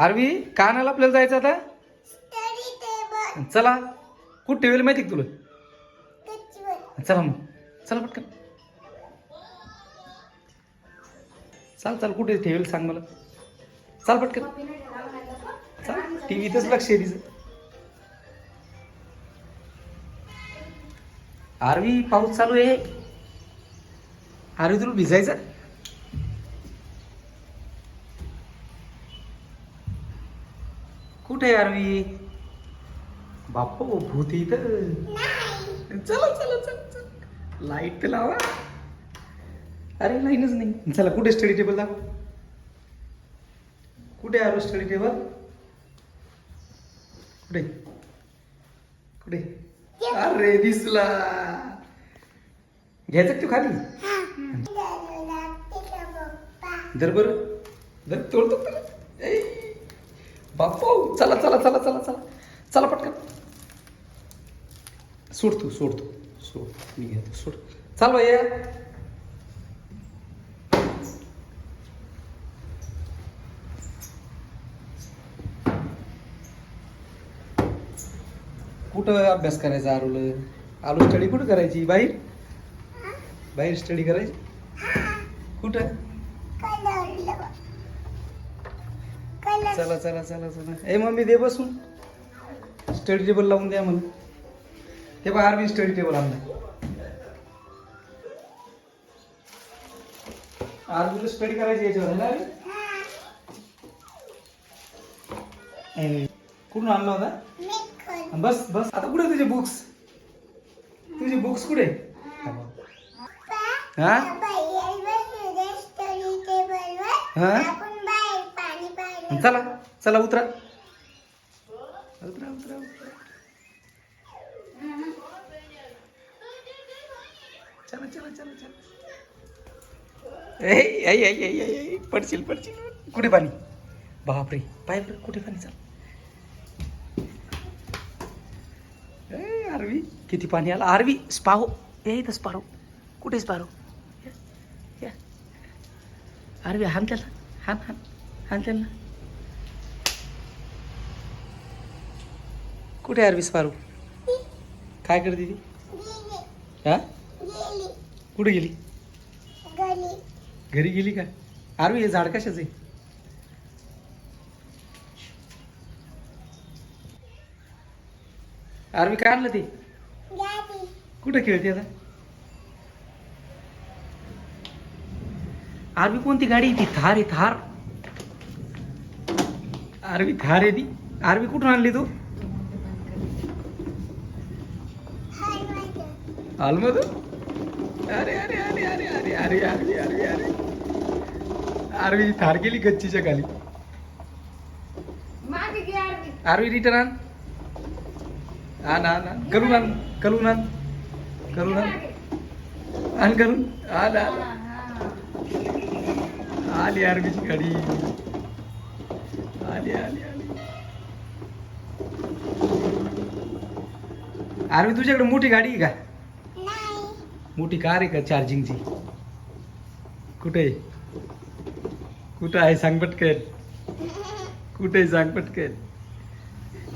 RV कानाला आपल्याला जायचं आता. चला कुठं ठेवेल माहिती का तुला. चला मग चला पटकन. चाल चाल कुठे ठेवेल सांग मला. चाल पटकन चाल. टीव्हीतच लक्ष आहे तिचं. आरवी पाऊस चालू आहे. आरवी तुला भिजायचं. कुठे आहे आरवी. बाप्पा भूत इथं. चला चला चला चला. लाईट तर लावा. अरे लाईनच नाही. चला कुठे स्टडी टेबल दाखव. कुठे आरो स्टडी टेबल. कुठे कुठे. अरे दिसला. घ्यायचं तू खाली. दर बर दर तोडतो. बाप्पा चला चला चला चला चला चला पटकन. सोड तू सोड तू सोड. मी घेतो सोड. चाल भैया. कुठं अभ्यास करायचा आरूला. आलू स्टडी कुठं करायची. बाहेर बाहेर स्टडी करायची. कुठं. चला चला चला चला. ए मम्मी दे बसून. स्टडी टेबल लावून द्या म्हणून. ते बघ आरवी स्टडी टेबल आणलं. आरवीला स्टडी करायची याच्यावर आहे ना. कुठून आणला होता. बस बस. आता कुठे तुझे बुक्स. तुझे बुक्स कुठे. हा हा चला चला उतरा उतरा उतरा उतरा. चला चला चला चला. पडशील पडशील. कुठे पाणी. बापरे पाय कुठे पाणी. चल आरवी किती पाणी आलं. आरवी स्पाहो. इथं स्पारो. कुठे स्पारो. आरवी हान त्याला. हान हान हान त्याला. कुठे आरवी स्पारो. काय करते ती. हा कुठे गेली. घरी गेली का. आरवी हे झाड कशाच आहे. आरवी काय आणलं ते. कुठे खेळते आता. आरवी कोणती गाडी ती. थार आहे थार. आरवी थार आहे ती. आरवी कुठून आणली तू. हॉलमधून. अरे अरे अरे अरे अरे अरे अरे अरे अरे. आरवी थार गेली गच्चीच्या खाली. आरवी रिटर्न आण. आण आण आण. करून आण करून आण करून आण आण करून आण आण. आली आरवीची गाडी. आली आली आली. आरवी तुझ्याकडे मोठी गाडी आहे का. मोठी कार आहे का चार्जिंगची. कुठे कुठं आहे सांग पटकन. कुठे सांग पटकन.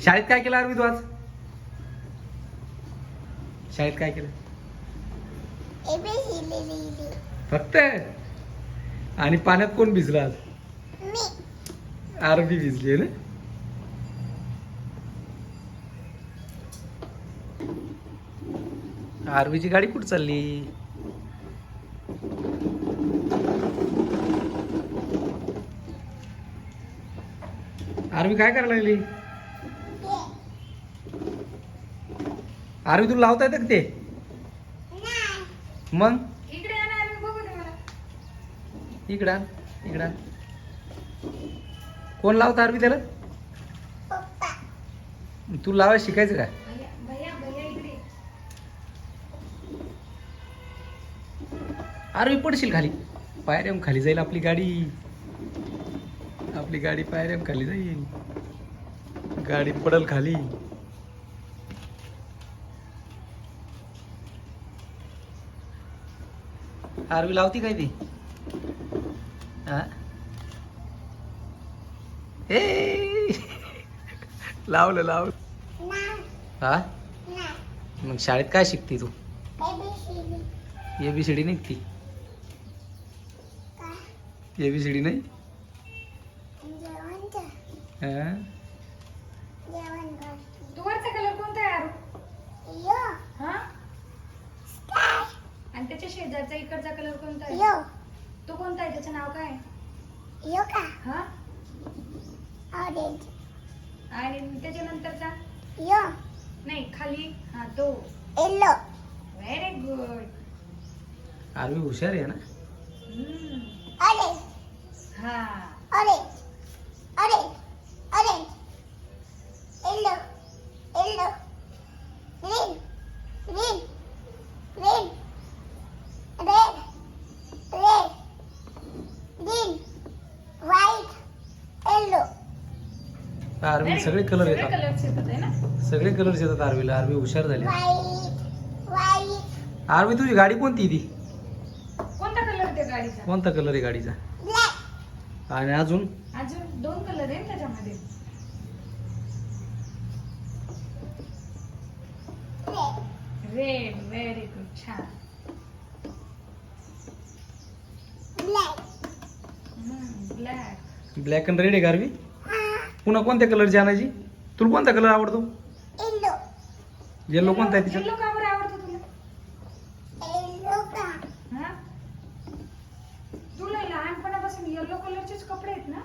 शाळेत काय केलं आरवी तू आज. शाळेत काय केलं. फक्त. आणि पाण्यात कोण भिजला आज. आरवी भिजली ना. आरवीची गाडी कुठं चालली. आरवी काय करायला लागली. आरवी तुला लावता येतं का ते. मग इकडं इकडं. कोण लावता आरवी त्याला. तू लावायला शिकायचं का. आरवी पडशील खाली. पायऱ्याम खाली जाईल आपली गाडी. आपली गाडी पायऱ्याम खाली जाईल. गाडी पडल खाली. आरवी लावती काय ती. हा ए लावलं लावलं. हा मग शाळेत काय शिकते तू? ABCD निघती? ABCD नाही? हा? दुवारचा कलर कोणता आहे आरू? हा? आणि त्याच्या शेजारचा इकडचा कलर कोणता आहे? तो कोणता आहे? त्याचं नाव काय? हा? आणि त्याच्यानंतरचा? नाही खाली. हा तो व्हेरी गुड. आरवी हुशार आहे ना. हा आरवी सगळे कलर सगळे येतात. कलर्स येतात आहे ना. सगळे कलर्स येतात आरवीला. आरवी हुशार झाली. आरवी तुझी गाडी कोणती ती? कोणता कलर आहे त्या गाडीचा? कोणता कलर आहे गाडीचा? आणि अजून अजून 2 कलर आहे त्याच्यामध्ये. रेड. Very good. छान. ब्लॅक. ब्लॅक अँड रेड आहे का आरवी? पुन्हा कोणत्या कलरची आणायची? तुला कोणता कलर आवडतो? येलो कोणता आहे तिच्यात? येलो का बरं आवडतो तुला? हा? तुला लहानपणापासून येलो कलरचेच कपडे आहेत ना?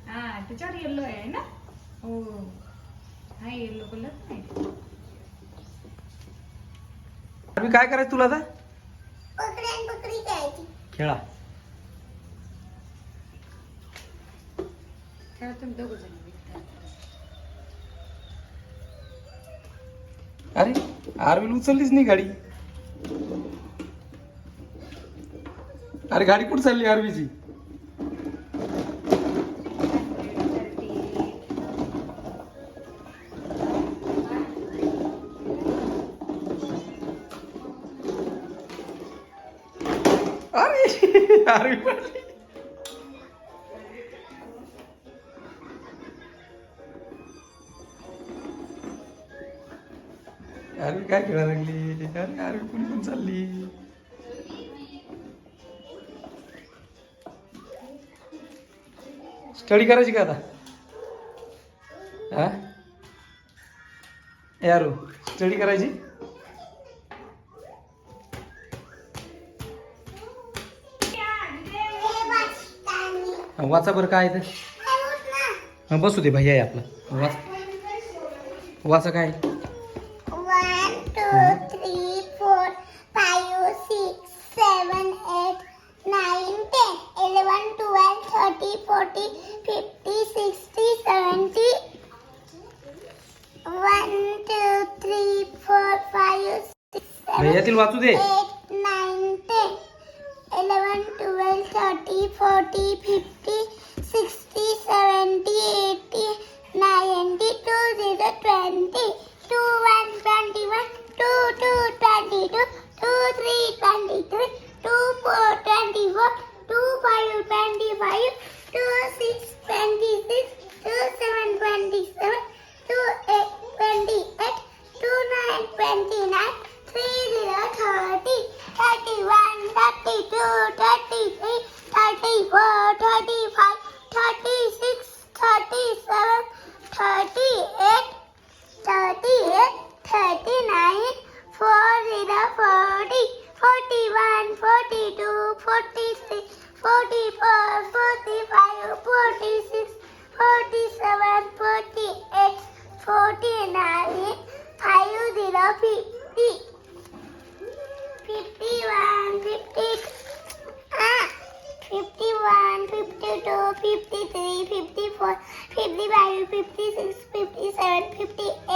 हा त्याच्यावर येलो आहे ना. हो हा येलो कलर नाही. आरवी काय करायचं तुला आता? खेळा. तेव्हा तुम्ही दोघं जण. अरे आरवीला उचललीच नाही गाडी. अरे गाडी कुठं चालली आरवीची? अरे आरवी पडली. आरवी काय खेळायला लागली? अरे आरवी कुणी पण चालली. स्टडी करायची का आता? हा यारू स्टडी करायची? वाचा बरं काय ते. बसू दे भैया आहे आपलं. वाचा काय? 1 2 3 4 5 6 7 8 9 10 11 12 13 14 15 16 17 1 2 3 4 5 6 भैयातील वाचू दे. 8 9 10 11 12 13 14 15 60 70 80 90 20 20 2 1 21 2 2 22 2 3 23 2 4 24 2 5 25 2 6 26 2 7 27 2 8 28 2 9 29 3 0 30 31 32 33 34 35 36 37 38 38 39 40 40 41 42 46 44 45 46 47 48 49 50 50 51 52 53 54 55 56 57 58